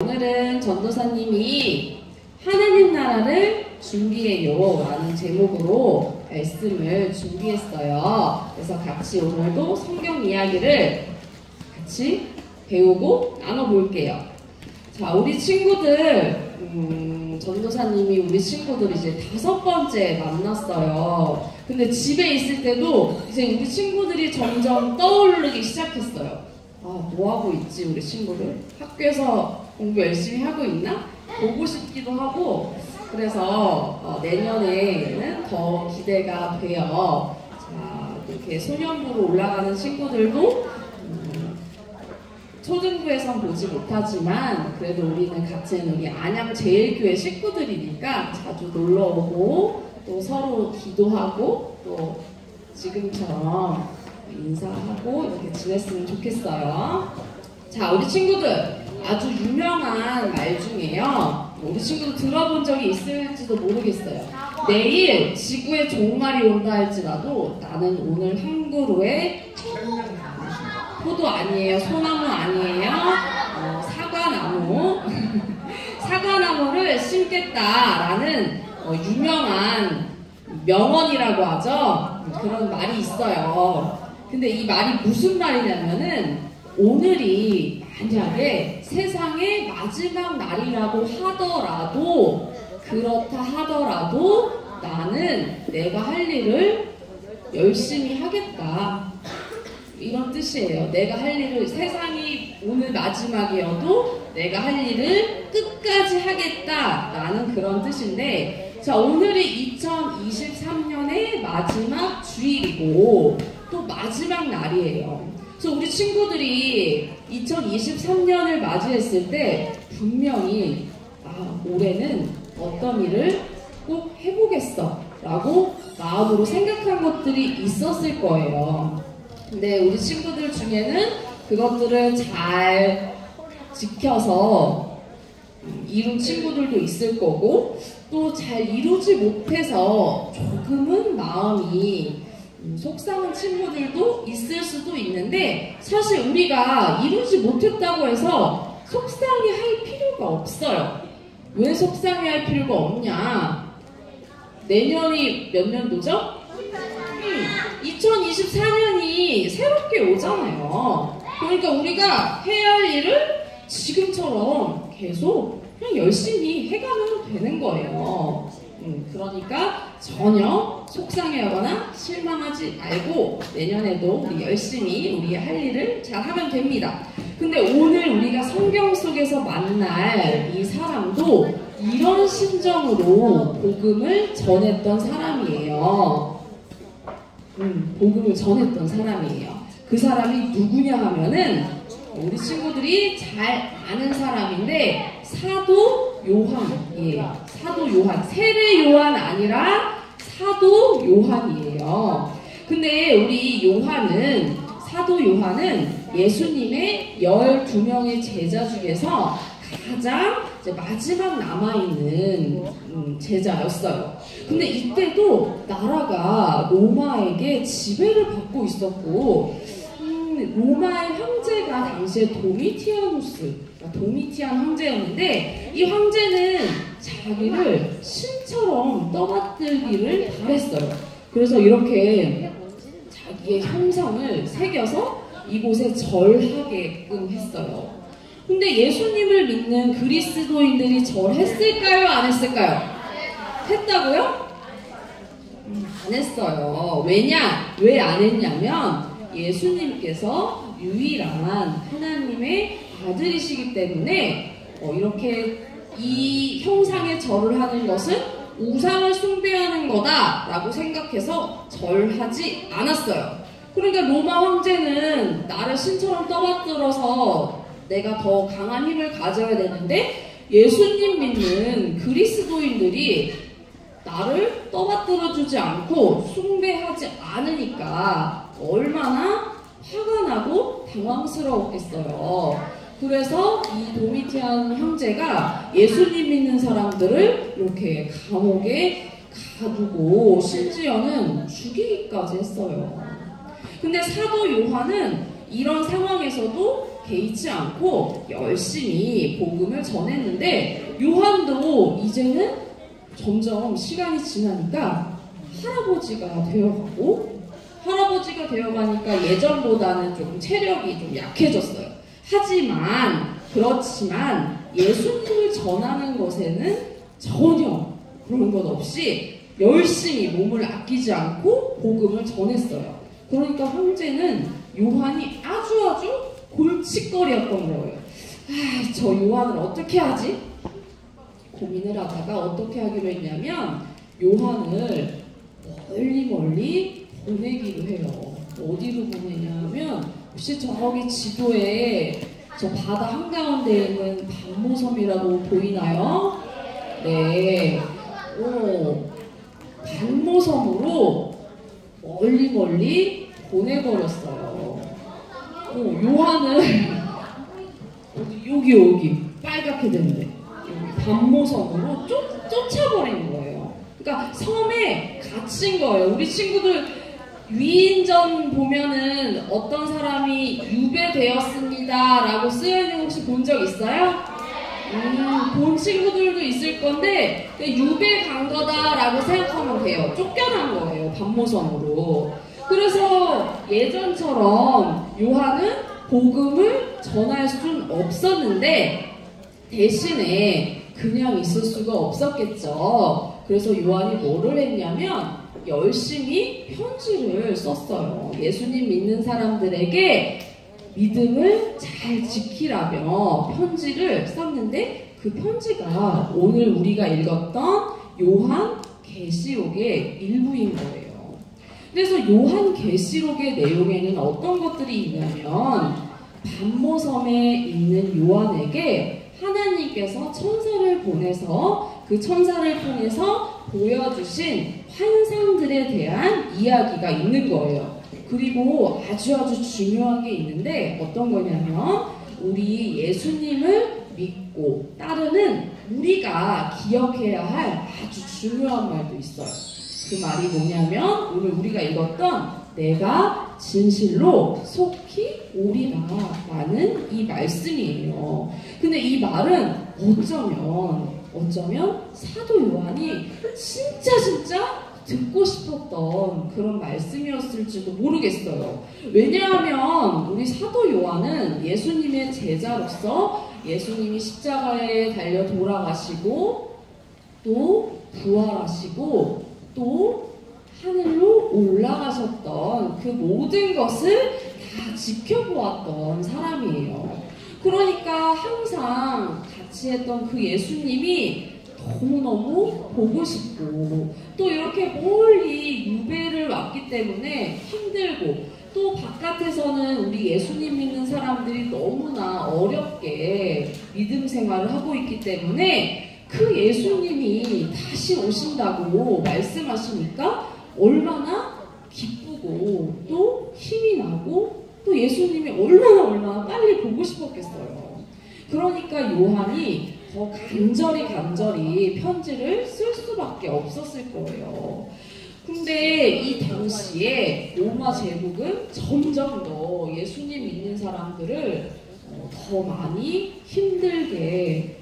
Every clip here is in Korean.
오늘은 전도사님이 하나님 나라를 준비해요 라는 제목으로 말씀을 준비했어요. 그래서 같이 오늘도 성경 이야기를 같이 배우고 나눠볼게요. 자, 우리 친구들 전도사님이 우리 친구들 이제 5번째 만났어요. 근데 집에 있을 때도 이제 우리 친구들이 점점 떠오르기 시작했어요. 아, 뭐하고 있지 우리 친구들? 학교에서 공부 열심히 하고 있나? 보고 싶기도 하고, 그래서 내년에는 더 기대가 돼요. 자, 이렇게 소년부로 올라가는 친구들도 초등부에선 보지 못하지만 그래도 우리는 같은 우리 안양제일교회 식구들이니까 자주 놀러오고 또 서로 기도하고 또 지금처럼 인사하고 이렇게 지냈으면 좋겠어요. 자, 우리 친구들 아주 유명한 말 중에요. 우리 친구들 들어본 적이 있을지도 모르겠어요. 내일 지구에 종말이 온다 할지라도 나는 오늘 한 그루에 포도 아니에요, 소나무 아니에요, 사과나무 사과나무를 심겠다라는 유명한 명언이라고 하죠. 그런 말이 있어요. 근데 이 말이 무슨 말이냐면은 오늘이 만약에 세상의 마지막 날이라고 하더라도, 그렇다 하더라도 나는 내가 할 일을 열심히 하겠다, 이런 뜻이에요. 내가 할 일을, 세상이 오늘 마지막이어도 내가 할 일을 끝까지 하겠다라는 그런 뜻인데, 자, 오늘이 2023년의 마지막 주일이고 또 마지막 날이에요. 그래서 우리 친구들이 2023년을 맞이했을 때 분명히 올해는 어떤 일을 꼭 해보겠어 라고 마음으로 생각한 것들이 있었을 거예요. 근데 우리 친구들 중에는 그것들을 잘 지켜서 이룬 친구들도 있을 거고, 또 잘 이루지 못해서 조금은 마음이 속상한 친구들도 있을 수도 있는데, 사실 우리가 이루지 못했다고 해서 속상해 할 필요가 없어요. 왜 속상해 할 필요가 없냐? 내년이 몇 년도죠? 2024년이 새롭게 오잖아요. 그러니까 우리가 해야 할 일을 지금처럼 계속 그냥 열심히 해가면 되는 거예요. 그러니까 전혀 속상해하거나 실망하지 말고 내년에도 우리 열심히 우리 할 일을 잘 하면 됩니다. 근데 오늘 우리가 성경 속에서 만날 이 사람도 이런 심정으로 복음을 전했던 사람이에요. 복음을 전했던 사람이에요. 그 사람이 누구냐 하면은 우리 친구들이 잘 아는 사람인데 사도 요한이에요. 사도 요한, 세례 요한 아니라 사도 요한이에요. 근데 우리 요한은, 사도 요한은 예수님의 12명의 제자 중에서 가장 이제 마지막 남아있는 제자였어요. 근데 이때도 나라가 로마에게 지배를 받고 있었고, 로마의 황제가 당시에 도미티안 황제였는데, 이 황제는 자기를 신처럼 떠받들기를 바랬어요. 그래서 이렇게 자기의 형상을 새겨서 이곳에 절하게끔 했어요. 근데 예수님을 믿는 그리스도인들이 절했을까요? 안 했을까요? 했다고요? 안 했어요. 왜냐? 왜 안 했냐면 예수님께서 유일한 하나님의 아들이시기 때문에 이렇게 이 형상에 절을 하는 것은 우상을 숭배하는 거다라고 생각해서 절하지 않았어요. 그러니까 로마 황제는 나를 신처럼 떠받들어서 내가 더 강한 힘을 가져야 되는데, 예수님 믿는 그리스도인들이 나를 떠받들어주지 않고 숭배하지 않으니까 얼마나 화가 나고 당황스러웠겠어요. 그래서 이 도미티안 형제가 예수님 믿는 사람들을 이렇게 감옥에 가두고 심지어는 죽이기까지 했어요. 근데 사도 요한은 이런 상황에서도 개의치 않고 열심히 복음을 전했는데 요한도 이제는 점점 시간이 지나니까 할아버지가 되어가고 할아버지가 되어가니까 예전보다는 좀 체력이 좀 약해졌어요. 그렇지만 예수님을 전하는 것에는 전혀 그런 것 없이 열심히 몸을 아끼지 않고 복음을 전했어요. 그러니까 형제는 요한이 아주 골칫거리였던 거예요. 저 요한을 어떻게 하지? 고민을 하다가 어떻게 하기로 했냐면 요한을 멀리 보내기로 해요. 어디로 보내냐면 혹시 저기 지도에 저 바다 한가운데 있는 반모섬이라고 보이나요? 네. 반모섬으로 멀리 보내버렸어요. 요한을 여기 빨갛게 됐는데 여기 반모섬으로 쫓아버린 거예요. 그러니까 섬에 갇힌 거예요. 우리 친구들 위인전 보면은 어떤 사람이 유배되었습니다 라고 쓰여있는 거 혹시 본 적 있어요? 본 친구들도 있을 건데 유배 간 거다라고 생각하면 돼요. 쫓겨난 거예요. 반모섬으로. 그래서 예전처럼 요한은 복음을 전할 수는 없었는데 대신에 그냥 있을 수가 없었겠죠. 그래서 요한이 뭐를 했냐면 열심히 편지를 썼어요. 예수님 믿는 사람들에게 믿음을 잘 지키라며 편지를 썼는데 그 편지가 오늘 우리가 읽었던 요한 계시록의 일부인 거예요. 그래서 요한 계시록의 내용에는 어떤 것들이 있냐면 반모섬에 있는 요한에게 하나님께서 천사를 보내서 그 천사를 통해서 보여주신 환상들에 대한 이야기가 있는 거예요. 그리고 아주 중요한 게 있는데 어떤 거냐면 우리 예수님을 믿고 따르는 우리가 기억해야 할 아주 중요한 말도 있어요. 그 말이 뭐냐면 오늘 우리가 읽었던 내가 진실로 속히 오리라 라는 이 말씀이에요. 근데 이 말은 어쩌면 사도 요한이 진짜 듣고 싶었던 그런 말씀이었을지도 모르겠어요. 왜냐하면 우리 사도 요한은 예수님의 제자로서 예수님이 십자가에 달려 돌아가시고 또 부활하시고 또 하늘로 올라가셨던 그 모든 것을 다 지켜보았던 사람이에요. 그러니까 항상 같이 했던 그 예수님이 너무너무 보고 싶고 또 이렇게 멀리 유배를 왔기 때문에 힘들고 또 바깥에서는 우리 예수님 믿는 사람들이 너무나 어렵게 믿음 생활을 하고 있기 때문에 그 예수님이 다시 오신다고 말씀하시니까 얼마나 기쁘고 또 힘이 나고 또 예수님이 얼마나 빨리 보고 싶었겠어요. 그러니까 요한이 더 간절히 편지를 쓸 수밖에 없었을 거예요. 근데 이 당시에 로마 제국은 점점 더 예수님 믿는 사람들을 더 많이 힘들게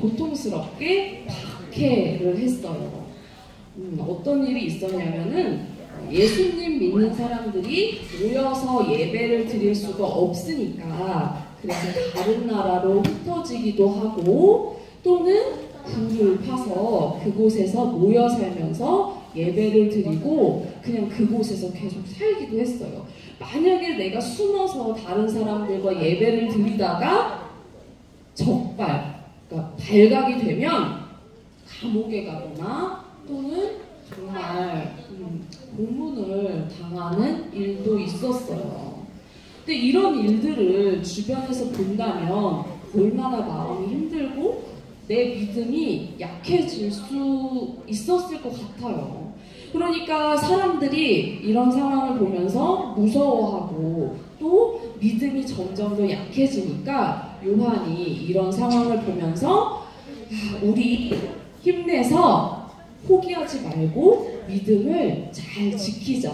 고통스럽게 박해를 했어요. 어떤 일이 있었냐면은 예수님 믿는 사람들이 모여서 예배를 드릴 수가 없으니까 그래서 다른 나라로 흩어지기도 하고 또는 굴을 파서 그곳에서 모여 살면서 예배를 드리고 그냥 그곳에서 계속 살기도 했어요. 만약에 내가 숨어서 다른 사람들과 예배를 드리다가 그러니까 발각이 되면 감옥에 가거나 또는 정말 고문을 당하는 일도 있었어요. 근데 이런 일들을 주변에서 본다면 얼마나 마음이 힘들고 내 믿음이 약해질 수 있었을 것 같아요. 그러니까 사람들이 이런 상황을 보면서 무서워하고 또 믿음이 점점 더 약해지니까 요한이 이런 상황을 보면서 우리 힘내서 포기하지 말고 믿음을 잘 지키자.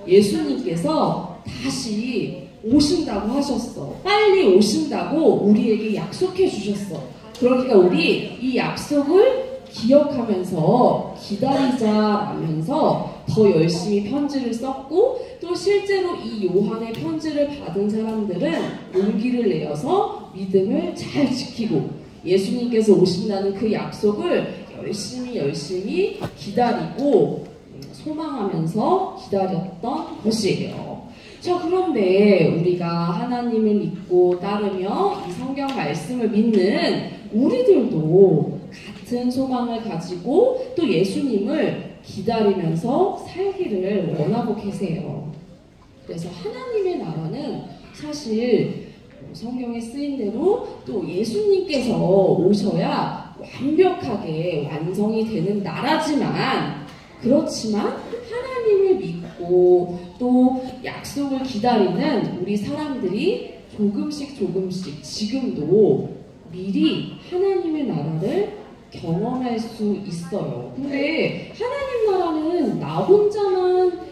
예수님께서 다시 오신다고 하셨어. 빨리 오신다고 우리에게 약속해 주셨어. 그러니까 우리 이 약속을 기억하면서 기다리자라면서 더 열심히 편지를 썼고, 또 실제로 이 요한의 편지를 받은 사람들은 용기를 내어서 믿음을 잘 지키고 예수님께서 오신다는 그 약속을 열심히 기다리고 소망하면서 기다렸던 것이에요. 자, 그런데 우리가 하나님을 믿고 따르며 이 성경 말씀을 믿는 우리들도 같은 소망을 가지고 또 예수님을 기다리면서 살기를 원하고 계세요. 그래서 하나님의 나라는 사실 성경에 쓰인 대로 또 예수님께서 오셔야 완벽하게 완성이 되는 나라지만, 그렇지만 하나님을 믿고 또 약속을 기다리는 우리 사람들이 조금씩 지금도 미리 하나님의 나라를 경험할 수 있어요. 근데 하나님 나라는 나 혼자만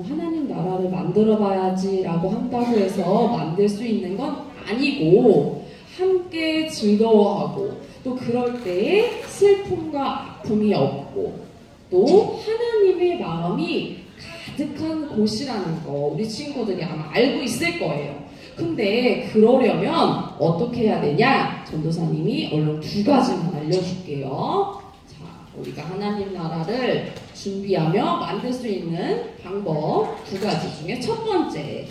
하나님 나라를 만들어 봐야지 라고 한다고 해서 만들 수 있는 건 아니고, 함께 즐거워하고 또 그럴 때에 슬픔과 아픔이 없고 또 하나님의 마음이 가득한 곳이라는 거 우리 친구들이 아마 알고 있을 거예요. 근데 그러려면 어떻게 해야 되냐? 전도사님이 얼른 2가지만 알려줄게요. 자, 우리가 하나님 나라를 준비하며 만들 수 있는 방법 2가지 중에 첫 번째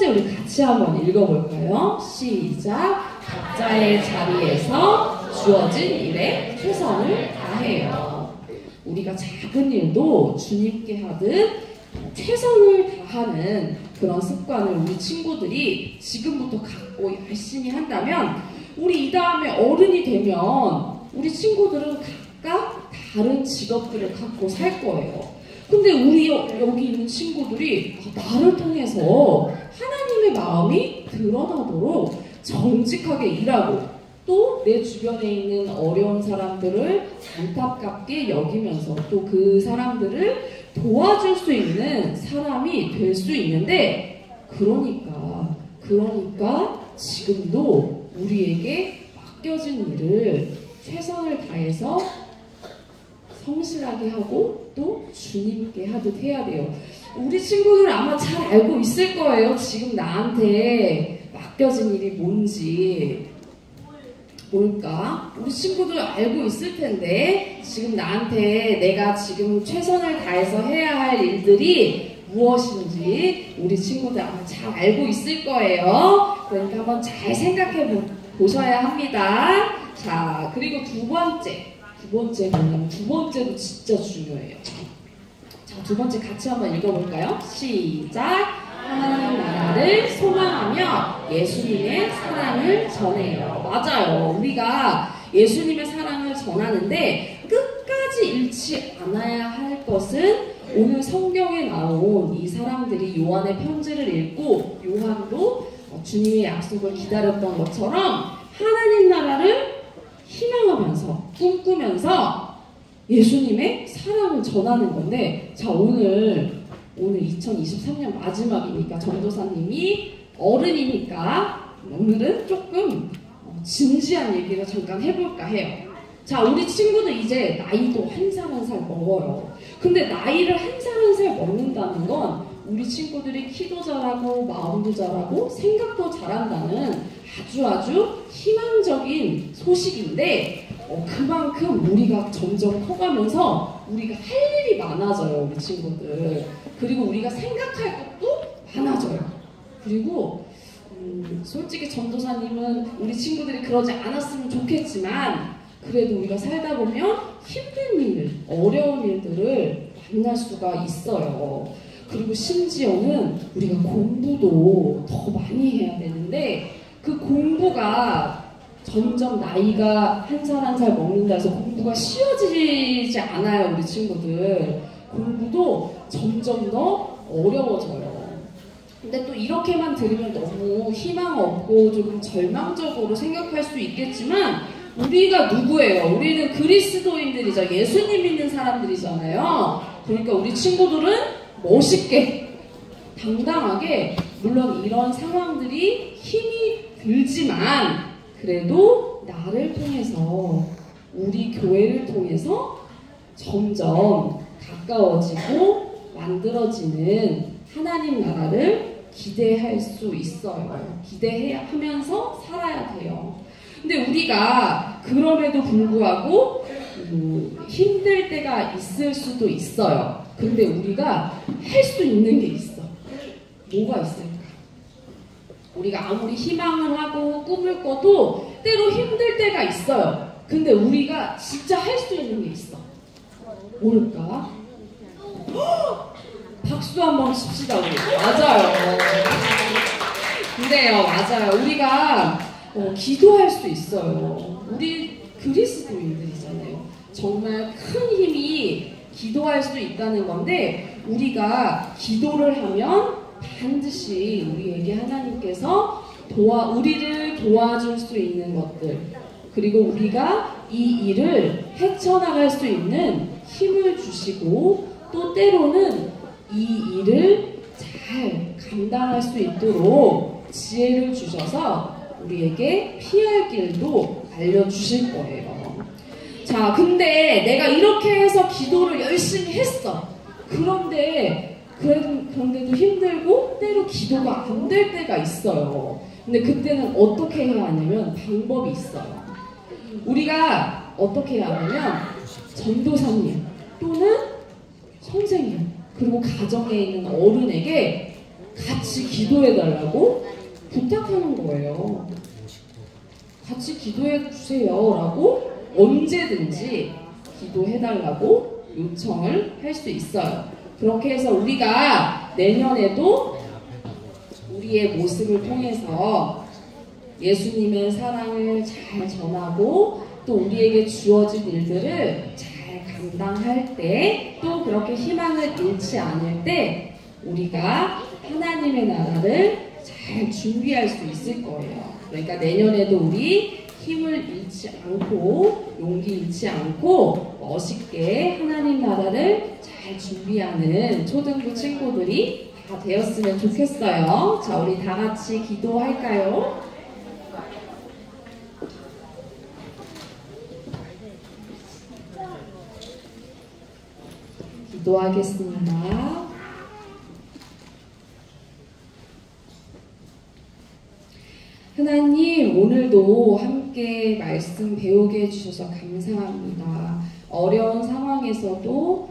우리 같이 한번 읽어볼까요? 시작! 각자의 자리에서 주어진 일에 최선을 다해요. 우리가 작은 일도 주님께 하듯 최선을 다하는 그런 습관을 우리 친구들이 지금부터 갖고 열심히 한다면, 우리 이 다음에 어른이 되면 우리 친구들은 각각 다른 직업들을 갖고 살 거예요. 근데 우리 여기 있는 친구들이 나를 통해서 하나님의 마음이 드러나도록 정직하게 일하고 또 내 주변에 있는 어려운 사람들을 안타깝게 여기면서 또 그 사람들을 도와줄 수 있는 사람이 될 수 있는데, 그러니까 지금도 우리에게 맡겨진 일을 최선을 다해서 성실하게 하고 또 주님께 하듯 해야 돼요. 우리 친구들 아마 잘 알고 있을 거예요. 지금 나한테 맡겨진 일이 뭘까? 우리 친구들 알고 있을 텐데, 지금 나한테 내가 지금 최선을 다해서 해야 할 일들이 무엇인지 우리 친구들 아마 잘 알고 있을 거예요. 그러니까 한번 잘 생각해 보셔야 합니다. 자, 그리고 두 번째도 진짜 중요해요. 자, 2번째 같이 한번 읽어볼까요? 시작! 하나님 나라를 소망하며 예수님의 사랑을 전해요. 맞아요. 우리가 예수님의 사랑을 전하는데 끝까지 잃지 않아야 할 것은, 오늘 성경에 나온 이 사람들이 요한의 편지를 읽고 요한도 주님의 약속을 기다렸던 것처럼 하나님 나라를 희망하면서 꿈꾸면서 예수님의 사랑을 전하는 건데, 자, 오늘 2023년 마지막이니까 전도사님이 어른이니까 오늘은 조금 진지한 얘기를 잠깐 해볼까 해요. 자, 우리 친구들 이제 나이도 한 살 먹어요. 근데 나이를 한 살 먹는다는 건 우리 친구들이 키도 자라고 마음도 자라고 생각도 잘한다는 아주 희망적인 소식인데, 그만큼 우리가 점점 커가면서 우리가 할 일이 많아져요, 우리 친구들. 그리고 우리가 생각할 것도 많아져요. 그리고 솔직히 전도사님은 우리 친구들이 그러지 않았으면 좋겠지만, 그래도 우리가 살다 보면 힘든 일, 어려운 일들을 만날 수가 있어요. 그리고 심지어는 우리가 공부도 더 많이 해야 되는데, 그 공부가 점점 나이가 한 살 먹는다 해서 공부가 쉬워지지 않아요, 우리 친구들. 공부도 점점 더 어려워져요. 근데 또 이렇게만 들으면 너무 희망 없고 조금 절망적으로 생각할 수 있겠지만, 우리가 누구예요? 우리는 그리스도인들이죠. 예수님 믿는 사람들이잖아요. 그러니까 우리 친구들은 멋있게 당당하게 물론 이런 상황들이 힘이 들지만 그래도 나를 통해서 우리 교회를 통해서 점점 가까워지고 만들어지는 하나님 나라를 기대할 수 있어요. 기대하면서 살아야 돼요. 근데 우리가 그럼에도 불구하고 힘들 때가 있을 수도 있어요. 근데 우리가 할 수 있는 게 있어. 뭐가 있을까? 우리가 아무리 희망을 하고 꿈을 꿔도 때로 힘들 때가 있어요. 근데 우리가 진짜 할 수 있는 게 있어. 뭘까? 박수 한번 칩시다 우리. 맞아요. 그래요. 맞아요. 우리가 기도할 수 있어요. 우리 그리스도인들이잖아요. 정말 큰 힘이 기도할 수 있다는 건데 우리가 기도를 하면 반드시 우리에게 하나님께서 우리를 도와줄 수 있는 것들 그리고 우리가 이 일을 헤쳐나갈 수 있는 힘을 주시고 또 때로는 이 일을 잘 감당할 수 있도록 지혜를 주셔서 우리에게 피할 길도 알려주실 거예요. 자, 근데 내가 이렇게 해서 기도를 열심히 했어. 그런데도 힘들고 때로 기도가 안 될 때가 있어요. 근데 그때는 어떻게 해야 하냐면 방법이 있어요. 우리가 어떻게 해야 하냐면 전도사님 또는 선생님 그리고 가정에 있는 어른에게 같이 기도해달라고 부탁하는 거예요. 같이 기도해 주세요 라고 언제든지 기도해달라고 요청을 할 수 있어요. 그렇게 해서 우리가 내년에도 우리의 모습을 통해서 예수님의 사랑을 잘 전하고 또 우리에게 주어진 일들을 잘 감당할 때 또 그렇게 희망을 잃지 않을 때 우리가 하나님의 나라를 잘 준비할 수 있을 거예요. 그러니까 내년에도 우리 힘을 잃지 않고 용기 잃지 않고 멋있게 하나님 나라를 잘 준비하는 초등부 친구들이 다 되었으면 좋겠어요. 자, 우리 다 같이 기도할까요? 기도하겠습니다. 하나님, 오늘도 함께 말씀 배우게 해주셔서 감사합니다. 어려운 상황에서도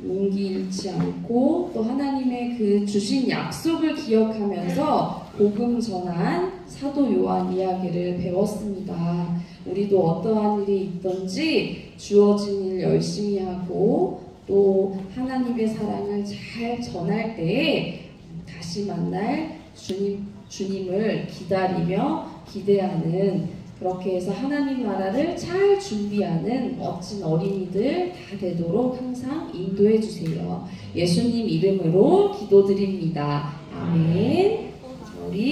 용기 잃지 않고 또 하나님의 그 주신 약속을 기억하면서 복음 전한 사도 요한 이야기를 배웠습니다. 우리도 어떠한 일이 있든지 주어진 일 열심히 하고 또 하나님의 사랑을 잘 전할 때에 다시 만날 주님을 기다리며 기대하는 그렇게 해서 하나님 나라를 잘 준비하는 멋진 어린이들 다 되도록 항상 인도해 주세요. 예수님 이름으로 기도드립니다. 아멘. 우리